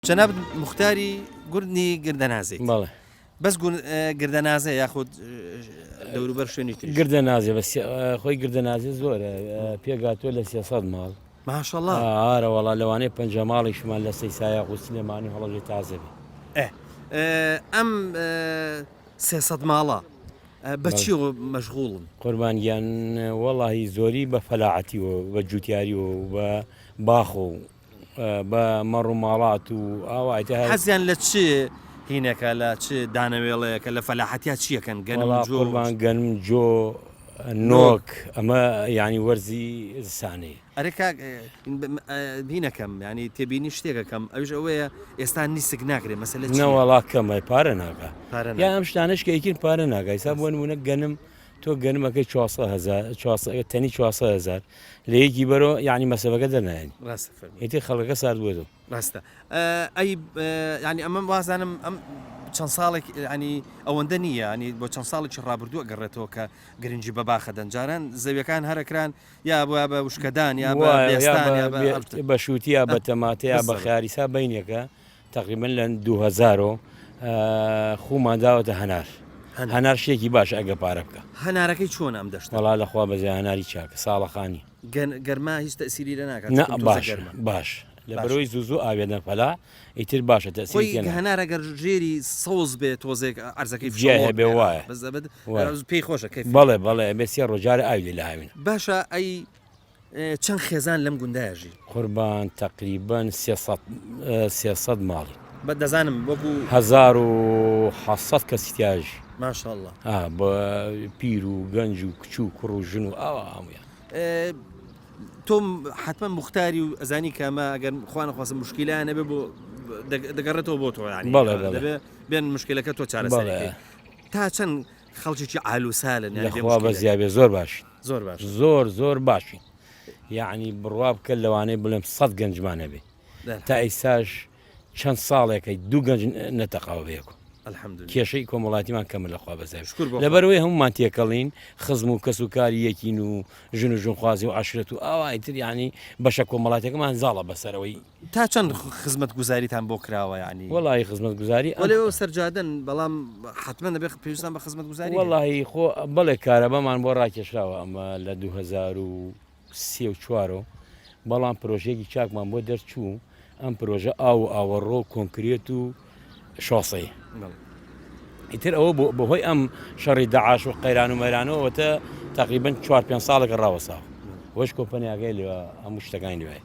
جەناب مختاری گوردنی گردەنازێت بەڵێ بەس گردەنازە یاخود دەوروبەر شوێنی تریش گردە نازێ بە خۆی گردە نازێ زۆرە پێگاتوە لە 300 ماڵ ماشەڵڵا ئارە وەڵا لەوانەیە پەنج ماڵیشمان لە سەیسایە و سلێمانی هەڵەژێ تازە بێ ئەم 300 ماڵە بەچی مەشغوڵن قوربانگیان وەڵی زۆری بە فەلاعەتیەوە بە جوتیاری و بە باخ و بە مەڕ و ماڵات و ئاوایتە حەزیان لە چ هینەکە لە چ دانەوێڵەیەکە لە فەلاحەتیا چیەکەن قوربان گەنم جۆ نۆک ئەمە ینی وەرزی زستانەیە ئەرێکا بینەکەم ینی تێبینی شتێکەکەم ئەوش ئەوەیە ئێستا نیسک ناکرێت مەسەلە نەوەڵا کەمە پارە ناکە یا ئەم شتانش کە یەکین پارە ناگای سا بۆ نمونە گەنم تۆ گەنمەکەی 400 تەنی 400 لە یەکی بەرەوە یعنی مەسەبەکە دەرنایێنی ئێتی خەڵەکە سارد بووێتەوە ڕاستە ئەی ینی ئەمە وازانم ئەم چەند ساڵێک ینی ئەوەندە نییە ینی بۆ چەند ساڵێکی ڕابردووە گەڕێتەوە کە گرنگجی بە باخە دەنجاران زەویەکان هەرەکران یا بۆ بە وشکەدان یا بە شووتیا بە تەماتەیە بە خیاریسا بینێکە تقریبا لە 2000 خومان داوەتە هەنار شتێکی باش ئەگە پارە بکە هەنارەکەی چۆن ئەم دەشت وەڵا لەخوا بەزێ هەناری چاکە ساڵەخانی گەرما هیچ تەسیری لە ناکات باش لە بەرەوەی زوو ئاوێنە پەلا ئیتر باشە تەسیری هەنارەگەر ژێری سەوز بێت تۆزێک ئەرزەکەی بێ وایە پێی خۆشە بەڵێ بێسیە ڕۆژارە ئاوی لە هاوین باشە ئەی چەند خێزان لەم گوندایژی قوربان تقریبان 300 ماڵی بە دەزانم وەکو 1600 کەسیتیاژ ماشاءله بە پیر و گەنج و کچ و کوڕ و ژن و ئاوا هەمویان تۆم حتمما مختاری و ئەزانی کەمە ئەگەر خوانەخواستم مشکیلانە بێ بۆ دەگەڕێتەوە بۆ تۆ ینی بێن مشکلەکە تۆ چارەسەر تا چەند خەڵکیی ئالوسالن لەخوا بە زیابێ زۆر باشین زۆر باشین یعنی بڕوا بکە لەوانەیە بڵێم 100 گەنجمانە بێ تا ئەیساش چەند ساڵێکەکەی دوو گەنج نەتەقاوە بێکو کێشەی کۆمەڵاتیمان کەمە لەخوا بەزای لەبەرەوەی هەمومان تێکەڵین خزم و کەس و کاری یەکین و ژن و ژنخوازی و عاشرەت و ئاوایتر ینی بەشە کۆمەڵاتەکەمان زاڵە بەسەرەوەی تا چەند خزمەت گوزاریتان بۆ کراوە ینی وەڵی خزمەت گوزاری ئەوە سەرجادن بەڵام حتمما دەبێت پێویستان بە خزمەت گوزاری وەڵی خۆ بەڵێ کارەبەمان بۆ ڕاکێشراوە ئەمە لە 2034 بەڵام پرۆژێکی چاکمان بۆ دەرچوو ئەم پرۆژە ئاوەڕۆ کۆنکرێت و شۆسەی ئیتر ئەوە بەهۆی ئەم شەڕی داعاش و قەیران و مەرانەوەتە تقریبا 4-5 ساڵێکە ڕاوەساوە وەش کۆمپەنیاگەی لێوە هەموو شتەکانی لێوای